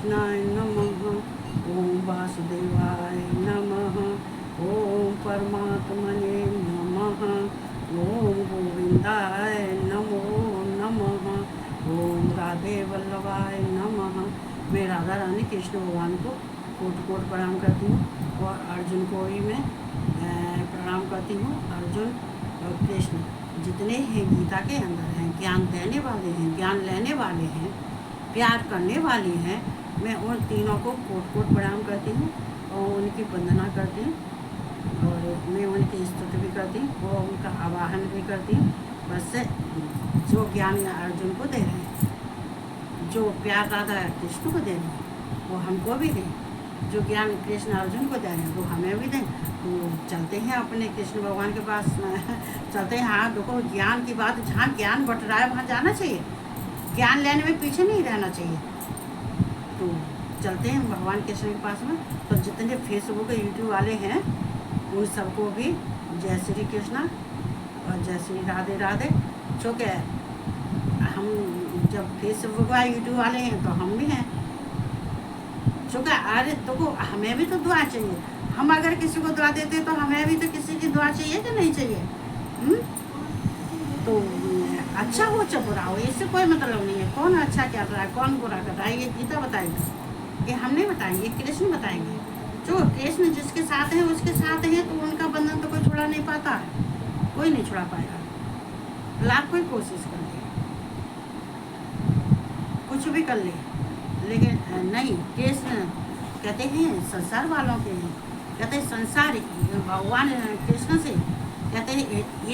कृष्णाय नमः। ओम वासुदेवाय नमः। ओम परमात्मने नमः। ओम गोविंदाय नमो नमः। ओम राधे वल्लभाय नमः। मैं राधा रानी कृष्ण भगवान को कोटि कोटि प्रणाम करती हूँ और अर्जुन को भी मैं प्रणाम करती हूँ। अर्जुन और कृष्ण जितने हैं गीता के अंदर हैं, ज्ञान देने वाले हैं, ज्ञान लेने वाले हैं, प्यार करने वाली हैं, मैं उन तीनों को कोटि कोटि प्रणाम करती हूँ और उनकी वंदना करती हूँ और मैं उनकी स्तुति भी करती हूँ और उनका आवाहन भी करती हूँ। बस जो ज्ञान अर्जुन को दे रहे हैं, जो प्यार राधा कृष्ण को दे रहे हैं वो हमको भी दें, जो ज्ञान कृष्ण अर्जुन को दे रहे हैं वो हमें भी दें। तो चलते हैं अपने कृष्ण भगवान के पास चलते हैं। हाँ देखो, ज्ञान की बात, जहाँ ज्ञान बट रहा है वहाँ जाना चाहिए, ज्ञान लेने में पीछे नहीं रहना चाहिए। तो चलते हैं भगवान कृष्ण के पास में। तो जितने फेसबुक यूट्यूब वाले हैं उन सबको भी जय श्री कृष्णा और जय श्री राधे राधे। चूँकि हम जब फेसबुक वाले यूट्यूब वाले हैं तो हम भी हैं, चूँकि अरे देखो हमें भी तो दुआ चाहिए। हम अगर किसी को दुआ देते तो हमें भी तो किसी की दुआ चाहिए कि नहीं चाहिए। तो अच्छा हो चाहे बुरा हो, इससे कोई मतलब नहीं है। कौन अच्छा कर रहा है, कौन बुरा कर रहा है, ये गीता बताएगी, ये हम नहीं बताएंगे, कृष्ण बताएंगे। जो कृष्ण जिसके साथ है उसके साथ है, तो उनका बंधन तो कोई छुड़ा नहीं पाता है, कोई नहीं छुड़ा पाएगा, लाख कोई कोशिश कर ले, कुछ भी कर ले, लेकिन नहीं। कृष्ण कहते हैं संसार वालों के हैं, कहते हैं संसार भगवान कृष्ण से कहते हैं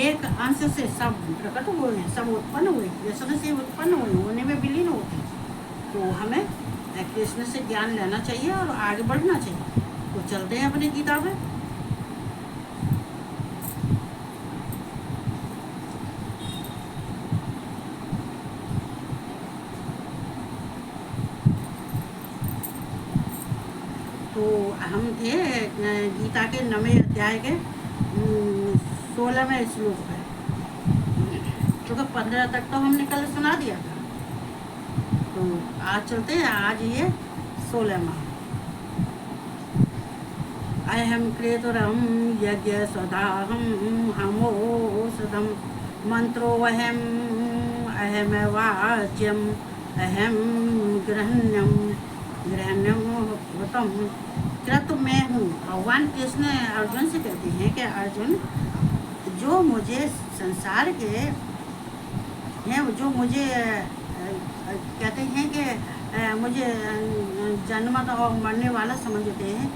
एक अंश से सब प्रकट हुए हैं, सब उत्पन्न हुए, कृष्ण से उत्पन्न हुए, होने में विलीन होते हैं। तो हमें कृष्ण से ज्ञान लेना चाहिए और आगे बढ़ना चाहिए। तो चलते हैं अपनी गीता में। तो हम थे गीता के 9वें अध्याय के 16वें श्लोक है, क्योंकि 15 तक तो हमने कल सुना दिया था। तो आज चलते हैं, आज ये 16वां। अहम क्रेतुरम यज्ञ स्वधाहम हमोषधम मंत्रोऽहम अहम वाच्यम अहम ग्रहण्यम व्रतम कृत मैं हूँ। भगवान कृष्ण अर्जुन से कहते हैं कि अर्जुन, जो मुझे संसार के हैं, जो मुझे कहते हैं कि मुझे जन्मत और मरने वाला समझते हैं,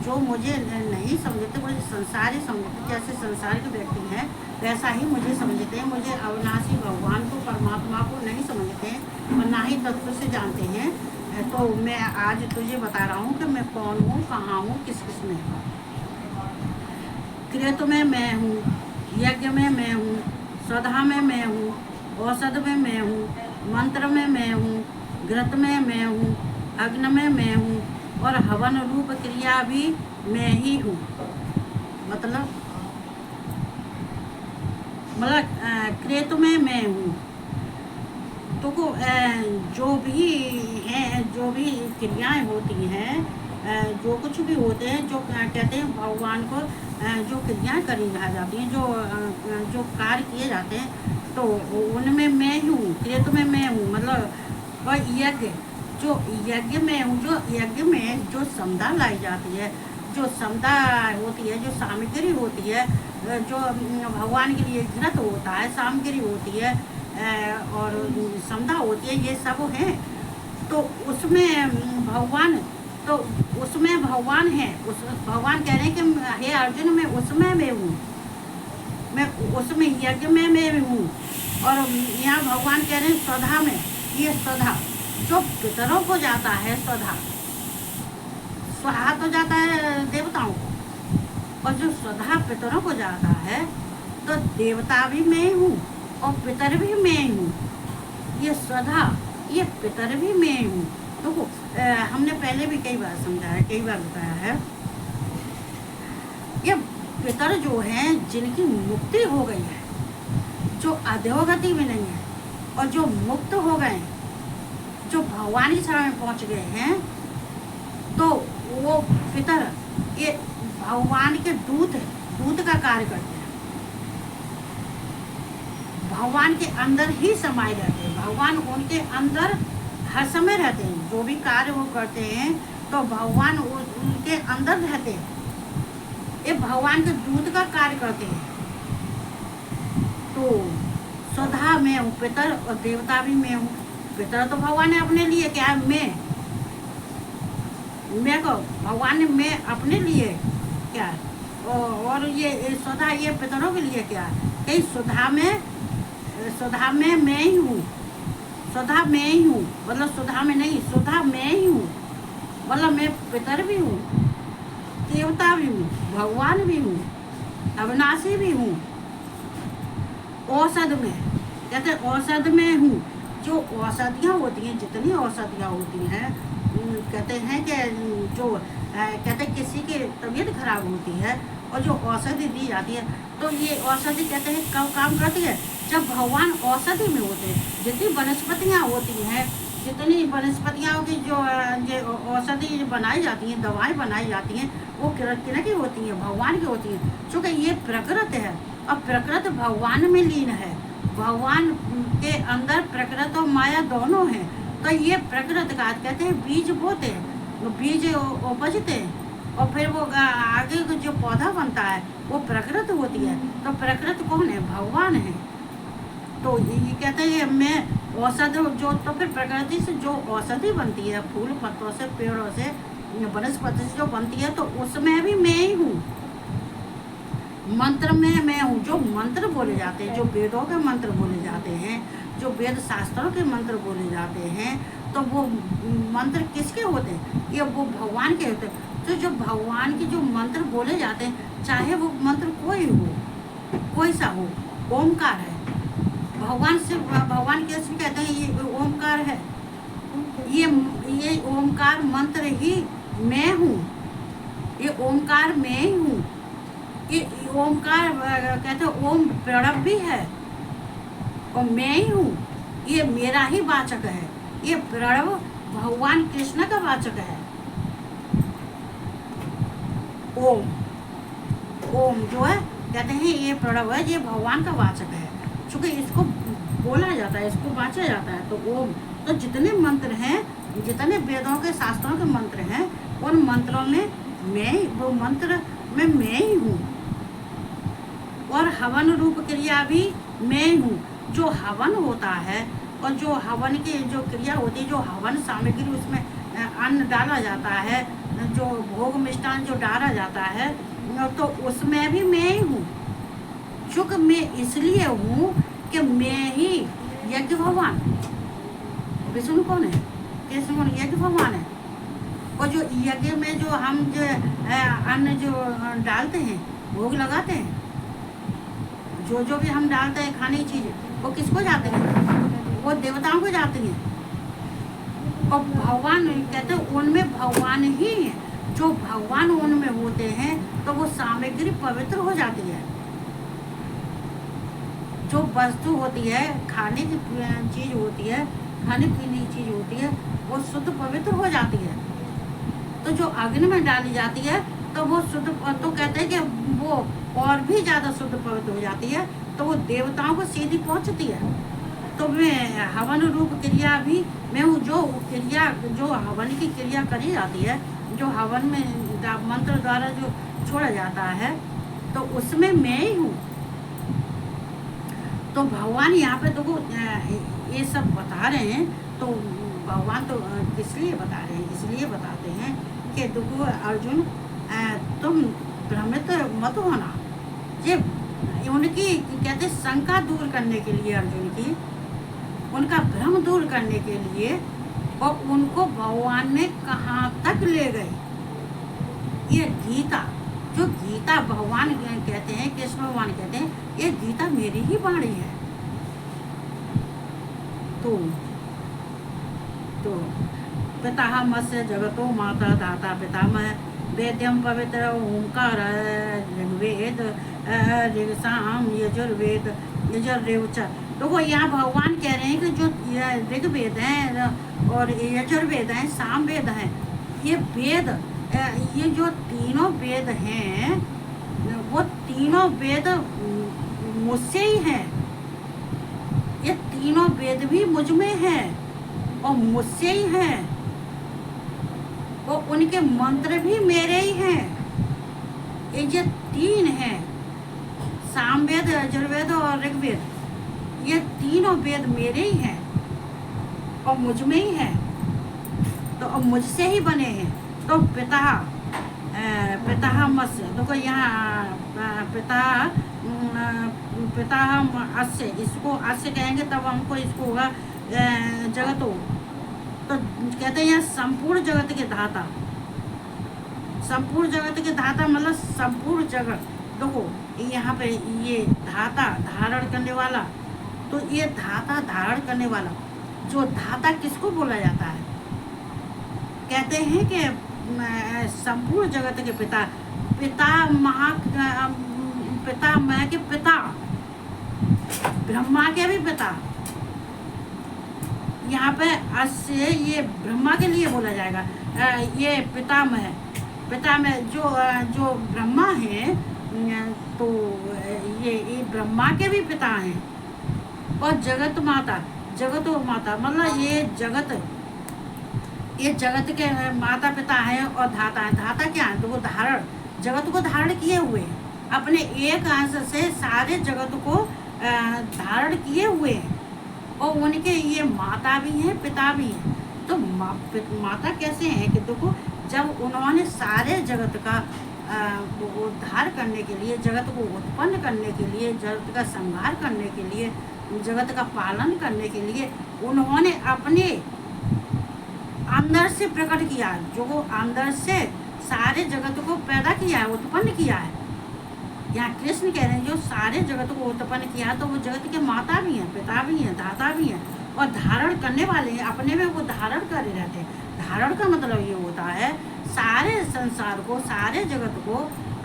जो मुझे नहीं समझते, मुझे संसार ही समझते, जैसे संसार के व्यक्ति हैं वैसा ही मुझे समझते हैं। मुझे अविनाशी भगवान को, परमात्मा को नहीं समझते हैं और ना ही तत्व से जानते हैं। तो मैं आज तुझे बता रहा हूँ कि मैं कौन हूँ, कहाँ हूँ, किस किस में हूँ। कृत में मैं हूँ, यज्ञ में मैं हूँ, स्वधा में मैं हूँ, औषध में मैं हूँ, मंत्र में मैं हूँ, घृत में मैं हूँ, अग्नि में मैं हूँ और हवन रूप क्रिया भी मैं ही हूँ। मतलब कृत में मैं हूँ। तो जो भी हैं, जो भी क्रियाएं होती हैं, जो कुछ भी होते हैं, जो कहते हैं भगवान को जो क्रियाएं करी जाती हैं, जो कार्य किए जाते हैं, तो उनमें मैं हूँ, कृत में मैं हूँ। मतलब और यज्ञ, जो यज्ञ में हूँ, जो यज्ञ में जो समदा लाई जाती है, जो समदा होती है, जो सामग्री होती है, जो भगवान के लिए घृत होता है, सामग्री होती है और समदा होती है, ये सब हैं। तो उसमें भगवान, तो उसमें भगवान है। उस भगवान कह रहे हैं कि हे अर्जुन, मैं उसमें मैं हूँ, मैं उसमें यज्ञ में मैं हूँ। और यहाँ भगवान कह रहे हैं स्वधा में, ये स्वधा जो पितरों को जाता है, स्वधा स्वाहा तो जाता है देवताओं को, और जो स्वधा पितरों को जाता है, तो देवता भी मैं हूँ और पितर भी मैं हूँ। ये स्वधा, ये पितर भी मैं हूँ। देखो हमने पहले भी कई बार समझाया, कई बार बताया है, ये पितर जो हैं जिनकी मुक्ति हो गई है, जो अधोगति में नहीं है और जो मुक्त हो गए, जो भगवान की शरण में पहुँच गए हैं, तो वो पितर ये भगवान के दूत का कार्य करते हैं, भगवान के अंदर ही समाये रहते हैं, भगवान उनके अंदर हर समय रहते हैं। जो भी कार्य वो करते हैं तो भगवान उनके अंदर रहते हैं, ये भगवान के दूत का कार्य करते हैं। तो स्वधा मैं हूँ, पितर और देवता भी मैं हूँ। पितर तो भगवान ने अपने लिए, क्या है मैं को भगवान ने मैं अपने लिए क्या है, और ये स्वधा ये पितरों के लिए क्या है कि स्वधा में मैं ही हूँ, स्वधा मैं ही हूँ, मतलब स्वधा में नहीं, स्वधा मैं ही हूँ, मतलब मैं पितर भी हूँ, देवता भी हूँ, भगवान भी हूँ, अविनाशी भी हूँ। औषध में कहते औषध में हूँ। जो औषधियाँ होती हैं, जितनी औषधियाँ होती हैं, कहते हैं कि जो कहते हैं किसी की तबीयत खराब होती है और जो औषधि दी जाती है, तो ये औषधि कहते हैं कब काम करती है, जब भगवान औषधि में होते हैं। जितनी वनस्पतियाँ होती हैं, जितनी वनस्पतियों की जो औषधि बनाई जाती हैं, दवाएं बनाई जाती हैं, वो किनकी होती हैं, भगवान की होती हैं। चूँकि ये प्रकृति है और प्रकृति भगवान में लीन है, भगवान के अंदर प्रकृति और माया दोनों हैं। तो ये प्रकृति का कहते हैं बीज बोते हैं, बीज उपजते हैं और फिर वो आगे जो पौधा बनता है वो प्रकृति होती है। तो प्रकृति कौन है, भगवान है। तो ये कहते हैं मैं औषधि जो, तो फिर प्रकृति से जो औषधि बनती है, फूल पत्तों से, पेड़ों से, वनस्पति से जो बनती है, तो उसमें भी मैं ही हूँ। मंत्र में मैं हूँ। जो मंत्र बोले जाते हैं, जो वेदों के मंत्र बोले जाते हैं, जो वेद शास्त्रों के मंत्र बोले जाते हैं, तो वो मंत्र किसके होते हैं, ये वो भगवान के होते हैं। तो जो भगवान के जो मंत्र बोले जाते हैं, चाहे वो मंत्र कोई हो, कोई सा हो, ओमकार है भगवान से, भगवान कैसे कहते हैं ये ओमकार है, ये ओमकार मंत्र ही मैं हूँ, ये ओमकार मैं ही हूँ। ये ओमकार कहते हैं ओम प्रणव भी है और मैं ही हूँ, ये मेरा ही वाचक है। ये प्रणव भगवान कृष्ण का वाचक है। ओम जो है कहते हैं ये प्रणव है, ये भगवान का वाचक है। चूँकि इसको बोला जाता है, इसको वाचा जाता है, तो ओम। तो जितने मंत्र हैं, जितने वेदों के शास्त्रों के मंत्र हैं, उन मंत्रों में वो मंत्र में मैं ही हूँ। और हवन रूप क्रिया भी मैं हूँ। जो हवन होता है और जो हवन की जो क्रिया होती है, जो हवन सामग्री उसमें अन्न डाला जाता है, जो भोग मिष्टान जो डाला जाता है, तो उसमें भी मैं ही हूँ। चूँकि मैं इसलिए हूँ कि मैं ही यज्ञ भगवान, विष्णु कौन है, कृष्ण यज्ञ भगवान है। और जो यज्ञ में जो हम जो अन्न जो डालते हैं, भोग लगाते हैं, जो भी हम डालते हैं खाने की चीज़, वो किसको जाते हैं, वो देवताओं को जाते हैं। और भगवान कहते हैं उनमें भगवान ही है। जो भगवान उनमें होते हैं तो वो सामग्री पवित्र हो जाती है। जो वस्तु होती है, खाने की चीज़ होती है, खाने पीने की चीज़ होती है, वो शुद्ध पवित्र हो जाती है। तो जो अग्नि में डाली जाती है तो वो शुद्ध, तो कहते हैं कि वो और भी ज़्यादा शुद्ध पवित्र हो जाती है, तो वो देवताओं को सीधी पहुंचती है। तो मैं हवन रूप क्रिया भी मैं हूँ। जो क्रिया, जो हवन की क्रिया करी जाती है, जो हवन में मंत्र द्वारा जो छोड़ा जाता है, तो उसमें मैं ही हूँ। तो भगवान यहाँ पे तो ये सब बता रहे हैं। तो भगवान तो किस लिए बता रहे हैं, इसलिए बताते हैं कि देखो अर्जुन, तुम भ्रमित मत होना। ये उनकी कहते शंका दूर करने के लिए, अर्जुन की उनका भ्रम दूर करने के लिए, और उनको भगवान ने कहाँ तक ले गए। ये गीता, जो गीता भगवान कहते हैं, कृष्ण भगवान कहते हैं, ये गीता मेरी ही वाणी है। तो पितामहस्य जगतो माता धाता पितामह वेद्यम पवित्र ओंकार ऋग्वेद ऋगसाम यजुर्वेद यजुर्वेद। तो वो यहाँ भगवान कह रहे हैं कि जो ऋग्वेद हैं और यजुर्वेद हैं, सामवेद हैं, ये वेद, ये जो तीनों वेद हैं वो तीनों वेद मुझसे ही हैं। ये तीनों वेद भी मुझ में हैं और मुझसे ही हैं, और उनके मंत्र भी मेरे ही हैं। ये जो तीन हैं, सामवेद, यजुर्वेद और ऋग्वेद, ये तीनों वेद मेरे ही हैं और मुझ में ही हैं, तो अब मुझसे ही बने हैं। तो पिता पिता मत्स्य, देखो यहाँ पिता पिता अस्य, इसको अस्य कहेंगे तब हमको इसको होगा जगत हो। तो कहते हैं यहाँ संपूर्ण जगत के धाता, संपूर्ण जगत के धाता मतलब संपूर्ण जगत। देखो यहाँ पे ये धाता धारण करने वाला, तो ये धाता धारण करने वाला, जो धाता किसको बोला जाता है? कहते हैं कि संपूर्ण जगत के पिता, पिता पिता मैं के पिता, ब्रह्मा के भी पिता। यहाँ पे अस्य ये ब्रह्मा के लिए बोला जाएगा। ये पितामह, पितामह जो ब्रह्मा है, तो ये ब्रह्मा के भी पिता हैं। और जगत माता, जगत और माता मतलब ये जगत के माता पिता हैं और धाता है। धाता क्या है? तो वो धारण, जगत को धारण किए हुए हैं, अपने एक अंश से सारे जगत को धारण किए हुए हैं, और उनके ये माता भी हैं पिता भी हैं। तो माता कैसे हैं कि देखो, जब उन्होंने सारे जगत का उद्धार करने के लिए, जगत को उत्पन्न करने के लिए, जगत का संहार करने के लिए, जगत का पालन करने के लिए उन्होंने अपने अंदर से प्रकट किया, जो अंदर से सारे जगत को पैदा किया है, उत्पन्न किया है। यहाँ कृष्ण कह रहे हैं जो सारे जगत को उत्पन्न किया, तो वो जगत के माता भी हैं, पिता भी हैं, दाता भी हैं, और धारण करने वाले हैं, अपने में वो धारण कर रहते हैं। धारण का मतलब ये होता है सारे संसार को, सारे जगत को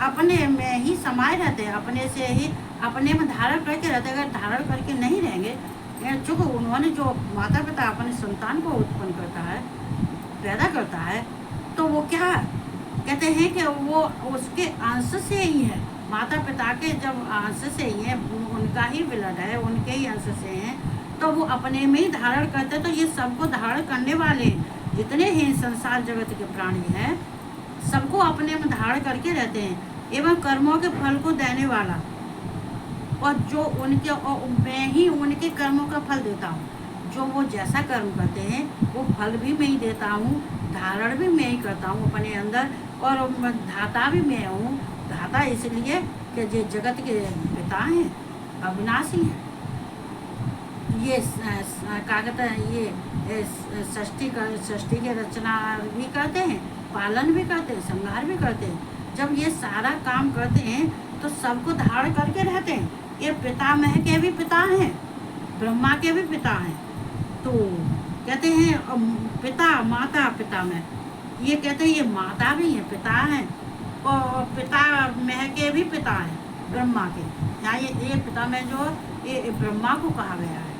अपने में ही समाये रहते हैं, अपने से ही अपने में धारण करके रहते हैं। अगर धारण करके नहीं रहेंगे, चूँकि उन्होंने जो माता पिता अपने संतान को उत्पन्न करता है, पैदा करता है, तो वो क्या कहते हैं कि वो उसके अंश से ही है। माता पिता के जब अंश से ही है, उनका ही ब्लड है, उनके ही अंश से हैं, तो वो अपने में ही धारण करते हैं। तो ये सबको धारण करने वाले जितने ही संसार जगत के प्राणी हैं, सबको अपने में धारण करके रहते हैं, एवं कर्मों के फल को देने वाला, और जो उनके, और मैं ही उनके कर्मों का फल देता हूँ। जो वो जैसा कर्म करते हैं वो फल भी मैं ही देता हूँ, धारण भी मैं ही करता हूँ अपने अंदर, और धाता भी मैं हूँ। धाता इसलिए कि जो जगत के पिता हैं, अविनाशी हैं। ये क्या कहते हैं, ये सृष्टि के रचना भी करते हैं, पालन भी करते हैं, संहार भी करते हैं। जब ये सारा काम करते हैं तो सबको धारण करके रहते हैं। ये पितामह के भी पिता हैं, ब्रह्मा के भी पिता हैं। तो कहते हैं पिता माता पितामह, ये कहते हैं ये माता भी हैं, पिता हैं, और पितामह के भी पिता हैं ब्रह्मा के। यहाँ ये पितामह जो ये ब्रह्मा को कहा गया है।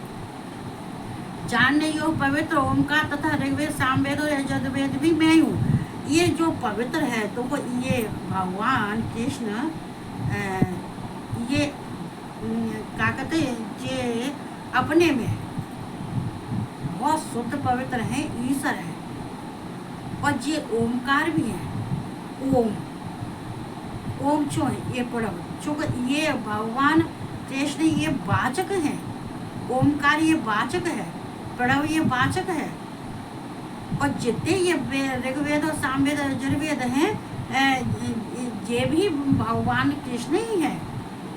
जानने योग पवित्र ओमकार तथा ऋग्वेद, सामवेद और यजुर्वेद भी मैं हूँ। ये जो पवित्र है, तो वो ये भगवान कृष्ण ये क्या कहते हैं, ये अपने में बहुत शुद्ध पवित्र है, ईश्वर है, और ये ओमकार भी है। ओम चो है ये पढ़ो, चूँकि ये भगवान कृष्ण ये वाचक हैं, ओमकार ये वाचक है, प्रणव ये वाचक है, और जितने ये ऋग्वेद और सामवेद और यजुर्वेद हैं, ये भी भगवान कृष्ण ही हैं।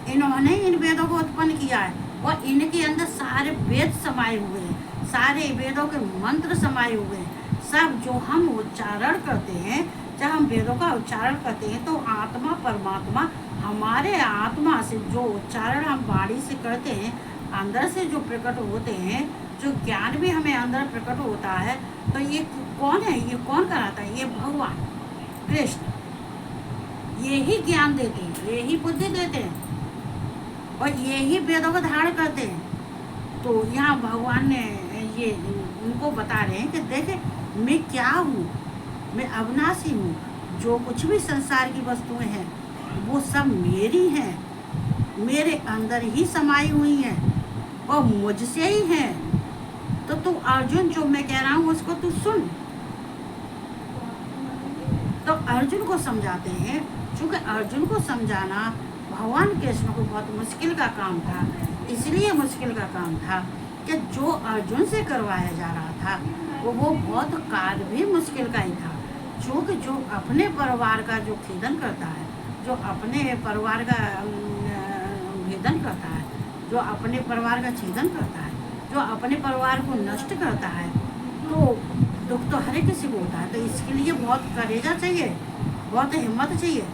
इन्होंने इन वेदों को उत्पन्न किया है, और इनके अंदर सारे वेद समाये हुए हैं, सारे वेदों के मंत्र समाये हुए हैं। सब जो हम उच्चारण करते हैं, जब हम वेदों का उच्चारण करते हैं, तो आत्मा परमात्मा हमारे आत्मा से जो उच्चारण हम वाणी से करते हैं, अंदर से जो प्रकट होते हैं, जो ज्ञान भी हमें अंदर प्रकट होता है, तो ये कौन है, ये कौन कराता है? ये भगवान कृष्ण, ये ही ज्ञान देते हैं, ये ही बुद्धि देते हैं, और ये ही वेदों को धारण करते हैं। तो यहाँ भगवान ने ये उनको बता रहे हैं कि देखे मैं क्या हूँ, मैं अविनाशी हूँ। जो कुछ भी संसार की वस्तुएं हैं वो सब मेरी हैं, मेरे अंदर ही समाई हुई हैं और मुझसे ही हैं। तो तू अर्जुन, जो मैं कह रहा हूँ उसको तू सुन। तो अर्जुन को समझाते हैं, क्योंकि अर्जुन को समझाना भगवान कृष्ण को बहुत मुश्किल का काम था। इसलिए मुश्किल का काम था कि जो अर्जुन से करवाया जा रहा था वो बहुत कार्य भी मुश्किल का ही था। क्योंकि जो अपने परिवार का जो खेदन करता है, जो अपने परिवार का भेदन करता है, जो अपने परिवार का छेदन करता है, जो अपने परिवार को नष्ट करता है, तो दुख तो हर किसी को होता है। तो इसके लिए बहुत करेजा चाहिए, बहुत हिम्मत चाहिए।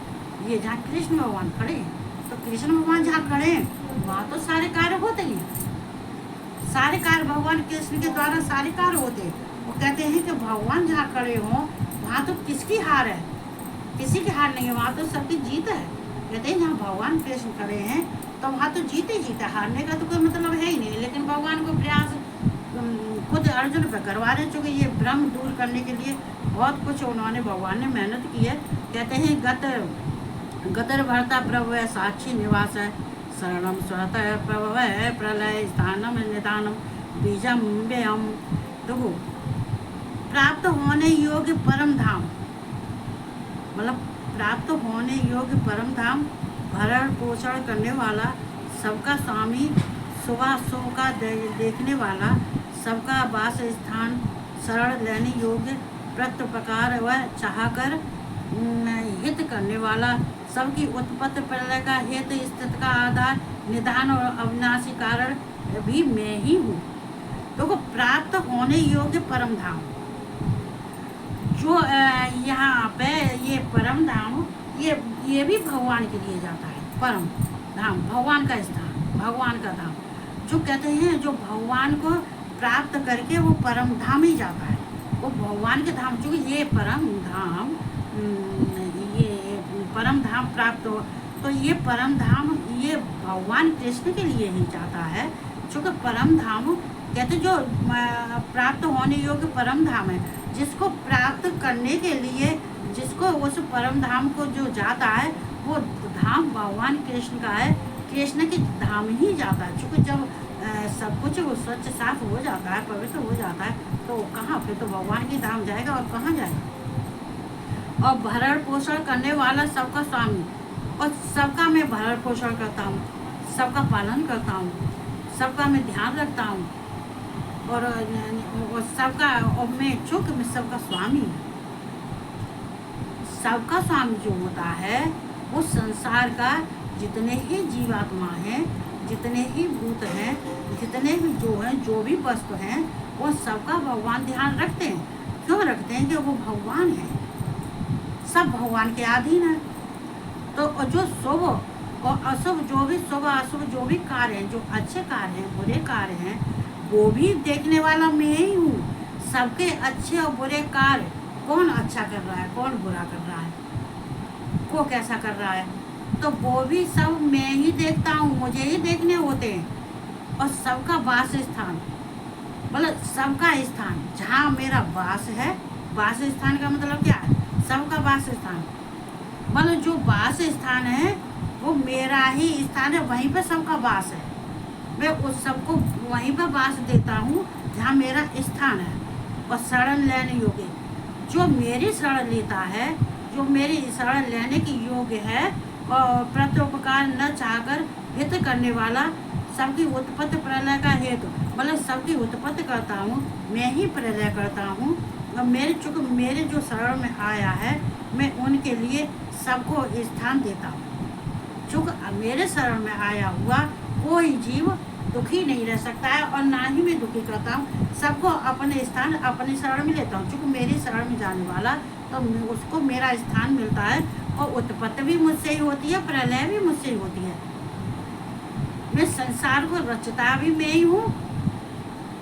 ये जहाँ कृष्ण भगवान खड़े हैं, तो कृष्ण भगवान जहाँ खड़े हैं वहाँ तो सारे कार्य होते हैं। सारे कार्य भगवान कृष्ण के द्वारा सारे कार्य होते हैं। वो कहते हैं कि भगवान जहाँ खड़े हों वहाँ तो किसकी हार है? किसी की हार नहीं है, वहाँ तो सबकी जीत है। कहते हैं जहाँ भगवान कृष्ण खड़े हैं तो वहाँ तो जीत ही जीता, हारने का तो कोई मतलब है ही नहीं। लेकिन भगवान को प्रयास खुद अर्जुन पर करवा रहे, चूँकि ये भ्रम दूर करने के लिए बहुत कुछ उन्होंने भगवान ने मेहनत की है। कहते हैं गतर भरता प्रभु है, साक्षी निवास है, शरणम स्वतः प्रभु है, प्रलय स्थानम निदानम बीजम व्ययम। देखो, प्राप्त होने योग्य परम धाम, मतलब प्राप्त होने योग्य परम धाम, भरण पोषण करने वाला, सबका स्वामी, सुबह सो का देखने वाला, सबका वास स्थान, शरण लेने योग्य, प्रकार व चाहकर हित करने वाला, सबकी उत्पत्ति प्रलय का हित, स्थिति का आधार, निदान और अविनाशी कारण भी मैं ही हूँ। तो प्राप्त होने योग्य परम धाम, जो यहाँ पे ये परम धाम, ये भी भगवान के लिए जाता है। परम धाम भगवान का स्थान, भगवान का धाम, जो कहते हैं जो भगवान को प्राप्त करके वो परम धाम ही जाता है, वो भगवान के धाम। चूँकि ये परम धाम प्राप्त हो, तो ये परम धाम ये भगवान कृष्ण के लिए ही जाता है। चूँकि परम धाम कहते जो प्राप्त होने योग्य परम धाम है, जिसको प्राप्त करने के लिए, जिसको उस परम धाम को जो जाता है वो धाम भगवान कृष्ण का है, कृष्ण के धाम ही जाता है। चूँकि जब सब कुछ वो स्वच्छ साफ हो जाता है, पवित्र हो जाता है, तो कहाँ फिर तो भगवान के धाम जाएगा और कहाँ जाएगा। और भरण पोषण करने वाला, सबका स्वामी, और सबका मैं भरण पोषण करता हूँ, सबका पालन करता हूँ, सबका मैं ध्यान रखता हूँ, और सबका, और मैं चूँकि मैं सबका स्वामी हूँ। सबका स्वामी जो होता है वो संसार का जितने ही जीवात्मा हैं, जितने ही भूत हैं, जितने भी जो हैं, जो भी वस्तु हैं, वो सबका भगवान ध्यान रखते हैं। क्यों रखते हैं? कि वो भगवान है, सब भगवान के अधीन है। तो जो शुभ और अशुभ, जो भी शुभ अशुभ जो भी कार्य हैं, जो अच्छे कार्य हैं, बुरे कार्य हैं, वो भी देखने वाला मैं ही हूँ। सबके अच्छे और बुरे कार्य, कौन अच्छा कर रहा है, कौन बुरा कर रहा है, को कैसा कर रहा है, तो वो भी सब मैं ही देखता हूँ, मुझे ही देखने होते हैं। और सबका वास स्थान, मतलब सबका स्थान जहाँ मेरा वास है, वास स्थान का मतलब क्या है? सबका वास स्थान, मतलब जो वास स्थान है वो मेरा ही स्थान है, वहीं पर सबका वास है। मैं उस सबको वहीं पर वास देता हूँ जहाँ मेरा स्थान है। और शरण लेने योग्य, जो मेरी शरण लेता है, जो मेरी शरण लेने की योग्य है, और प्रत्युपकार न चाहकर हित करने वाला, सबकी उत्पत्ति प्रलय का हेतु, मतलब सबकी उत्पत्ति करता हूँ, मैं ही प्रलय करता हूँ। और मेरे चूँकि मेरे जो शरण में आया है, मैं उनके लिए सबको स्थान देता हूँ। चूँकि मेरे शरण में आया हुआ कोई जीव दुखी नहीं रह सकता है, और ना ही मैं दुखी करता हूँ। सबको अपने स्थान, अपने शरण में लेता हूँ। चूँकि मेरी शरण में जाने वाला, तो उसको मेरा स्थान मिलता है, और उत्पत्ति भी मुझसे ही होती है, प्रलय भी मुझसे ही होती है। मैं संसार को रचता भी मैं ही हूँ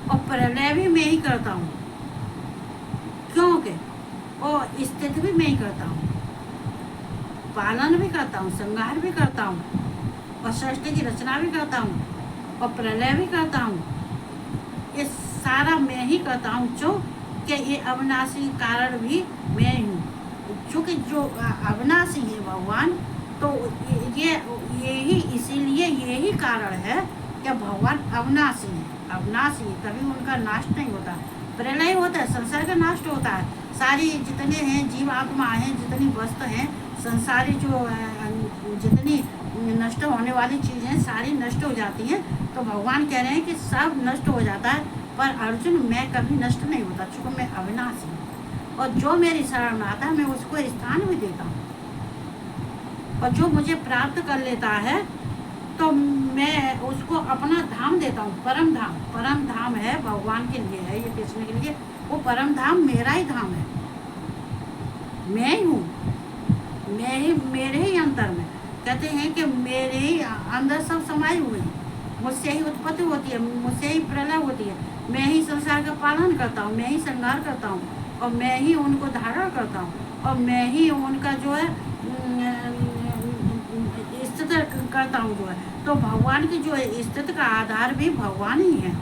और प्रलय भी मैं ही करता हूँ। क्योंकि और स्थिति भी मैं ही करता हूँ, पालन भी करता हूँ, संहार भी करता हूँ, और सृष्टि की रचना भी करता हूँ, और प्रलय भी करता हूँ। ये सारा मैं ही करता हूँ। जो कि ये अविनाशी कारण भी मैं हूँ। क्योंकि जो अविनाशी है भगवान, तो यही इसीलिए यही कारण है कि भगवान अविनाशी है। अविनाशी कभी उनका नाश नहीं होता। प्रलय होता है, संसार का नाश होता है। सारी जितने हैं जीव आत्मा हैं, जितनी वस्तु हैं, संसारी जो जितनी नष्ट होने वाली चीज़ें हैं, सारी नष्ट हो जाती हैं। तो भगवान कह रहे हैं कि सब नष्ट हो जाता है, पर अर्जुन मैं कभी नष्ट नहीं होता, चूँकि मैं अविनाशी हूँ। और जो मेरी शरण में आता है मैं उसको स्थान भी देता हूँ, और जो मुझे प्राप्त कर लेता है तो मैं उसको अपना धाम देता हूँ। परम धाम, परम धाम है भगवान के लिए, है ये कृष्ण के लिए। वो परम धाम मेरा ही धाम है, मैं ही हूँ, मैं ही, मेरे ही अंतर में। कहते हैं कि मेरे ही अंदर सब समाये हुए हैं। मुझसे ही उत्पत्ति होती है, मुझसे ही प्रलय होती है। मैं ही संसार का पालन करता हूँ, मैं ही संहार करता हूँ, और मैं ही उनको धारण करता हूँ, और मैं ही उनका जो है स्थिति करता हूँ जो है। तो भगवान की जो है स्थिति का आधार भी भगवान ही है।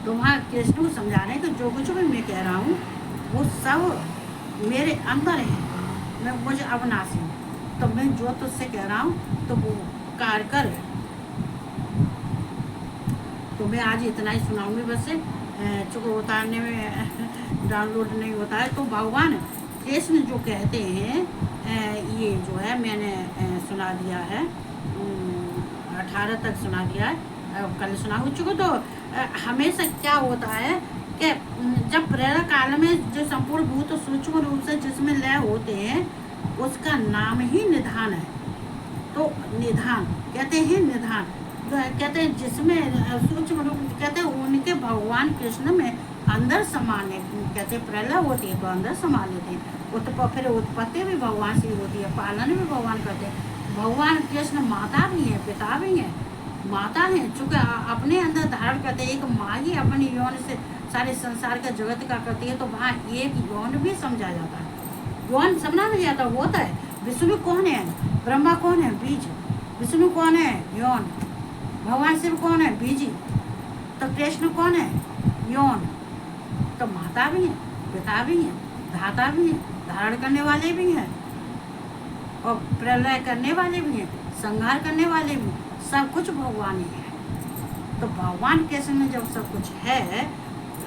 तो वहाँ कृष्ण को समझा रहे हैं कि जो कुछ भी मैं कह रहा हूँ वो सब मेरे अंदर है, मैं मुझे अविनाशी हूँ। तो मैं जो तुझसे कह रहा हूँ तो वो कार्य कर। तो मैं आज इतना ही सुनाऊंगी बस, चूँकि उतारने में डाउनलोड नहीं होता है। तो भगवान कृष्ण जो कहते हैं, ये जो है मैंने सुना दिया है, 18 तक सुना दिया है, कल सुना हो चुका। तो हमेशा क्या होता है कि जब प्रेरक काल में जो संपूर्ण भूत सूक्ष्म रूप से जिसमें लय होते हैं उसका नाम ही निधान है। तो निधान कहते हैं, निधान कहते हैं जिसमें सूक्ष्म रूप, कहते हैं उनके भगवान कृष्ण में अंदर समान है। कहते हैं प्रलय होती है तो अंदर समा लेते हैं, फिर उत्पत्ति भी भगवान से होती है, पालन भी भगवान करते हैं। भगवान कृष्ण माता भी हैं, पिता भी हैं, माता हैं, चूँकि अपने अंदर धारण करते हैं। एक माँ ही अपनी यौन से सारे संसार का जगत का करती है, तो वहाँ एक यौन भी समझा जाता है, यौन समझा नहीं जाता, होता है। विष्णु कौन है? ब्रह्मा कौन है? बीज। विष्णु कौन है? यौन। भगवान शिव कौन है? बीजी। तो कृष्ण कौन है? यौन। तो माता भी है, पिता भी है, धाता भी है, धारण करने वाले भी हैं, और प्रलय करने वाले भी हैं, संहार करने वाले भी, सब कुछ भगवान ही है। तो भगवान कृष्ण में जब सब कुछ है,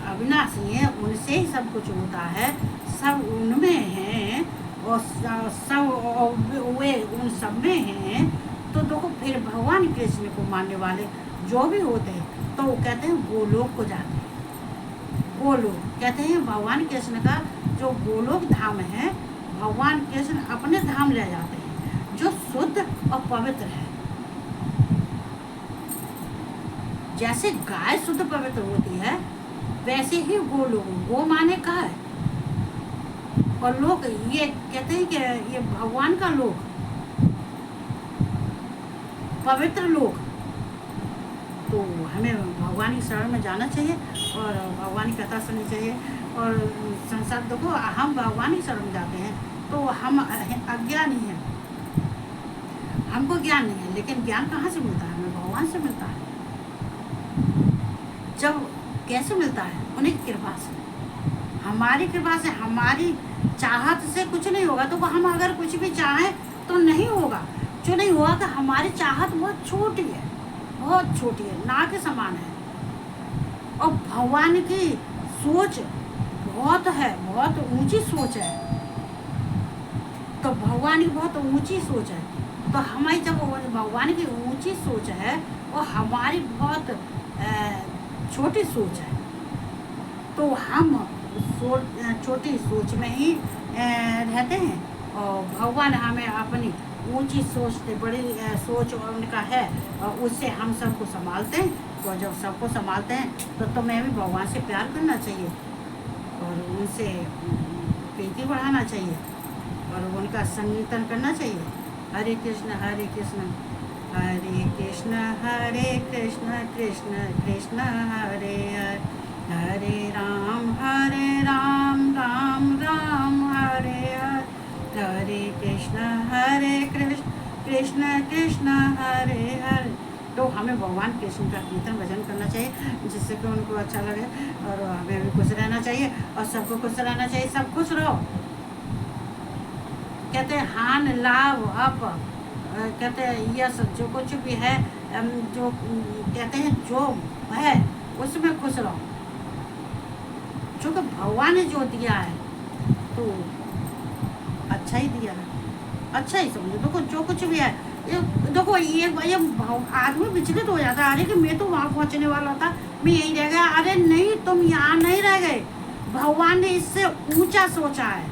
अविनाशी है, उनसे ही सब कुछ होता है, सब उनमें हैं, और सब वे उन सब में हैं। तो देखो फिर भगवान कृष्ण को मानने वाले जो भी होते हैं तो वो कहते हैं गोलोक को जाते हैं। गोलोक कहते हैं भगवान कृष्ण का जो गोलोक धाम है, भगवान कृष्ण अपने धाम ले जाते हैं जो शुद्ध और पवित्र है। जैसे गाय शुद्ध पवित्र होती है वैसे ही गोलोक, गो माने का है, और लोग ये कहते हैं कि ये भगवान का लोक, पवित्र लोक। तो हमें भगवान की शरण में जाना चाहिए और भगवान की कथा सुननी चाहिए। और संसार देखो, हम भगवान की शरण में जाते हैं तो हम अज्ञानी हैं, हमको ज्ञान नहीं है, लेकिन ज्ञान कहाँ से मिलता है? हमें भगवान से मिलता है। जब कैसे मिलता है? उन्हीं की कृपा से, हमारी कृपा से। हमारी चाहत से कुछ नहीं होगा, तो हम अगर कुछ भी चाहें तो नहीं होगा। जो नहीं हुआ कि हमारी चाहत बहुत छोटी है, बहुत छोटी है, ना के समान है, और भगवान की सोच बहुत है, बहुत ऊंची सोच है। तो भगवान की बहुत ऊंची सोच है, तो हमारी जब भगवान की ऊंची सोच है और हमारी बहुत छोटी सोच है, तो हम छोटी सोच में ही रहते हैं। और भगवान हमें अपनी ऊंची सोच से, बड़ी सोच उनका है, और उससे हम सबको संभालते हैं। तो जब सबको संभालते हैं तो मैं भी भगवान से प्यार करना चाहिए और उनसे प्रीति बढ़ाना चाहिए और उनका संकीर्तन करना चाहिए। हरे कृष्ण हरे कृष्ण हरे कृष्ण कृष्ण कृष्ण हरे हरे, हरे राम राम राम हरे हरे, हरे कृष्ण कृष्ण कृष्ण हरे हरे। तो हमें भगवान कृष्ण का कीर्तन भजन करना चाहिए, जिससे कि उनको अच्छा लगे, और हमें भी खुश रहना चाहिए और सबको खुश रहना चाहिए। सब खुश रहो। कहते हैं हान लाभ अप, कहते हैं यश, जो कुछ भी है, जो कहते हैं जो है उसमें खुश रहो, क्योंकि भगवान ने जो दिया है तो अच्छा ही दिया है, अच्छा ही समझो। देखो जो कुछ भी है, देखो ये आदमी विचलित हो जाता है, अरे कि मैं तो वहाँ पहुँचने वाला था, मैं यहीं रह गया। अरे नहीं, तुम यहाँ नहीं रह गए, भगवान ने इससे ऊंचा सोचा है,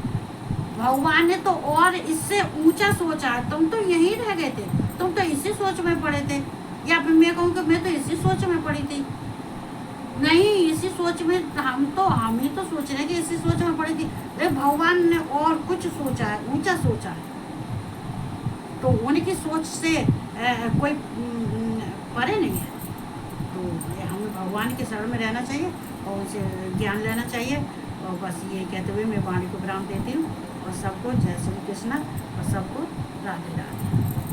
भगवान ने तो और इससे ऊंचा सोचा है। तुम तो यहीं रह गए थे, तुम तो इसी सोच में पड़े थे, या फिर मैं कहूँ कि मैं तो इसी सोच में पड़ी थी। नहीं, इसी सोच में हम ही तो सोच रहे हैं कि इसी सोच में पड़ी थी। अरे भगवान ने और कुछ सोचा है, ऊंचा सोचा है, तो उनकी सोच से कोई परे नहीं है। तो हमें भगवान के शरण में रहना चाहिए और उनसे ज्ञान लेना चाहिए। और बस ये कहते हुए मैं वाणी को विराम देती हूँ, और सबको जय श्री कृष्ण, और सबको राधे राधे।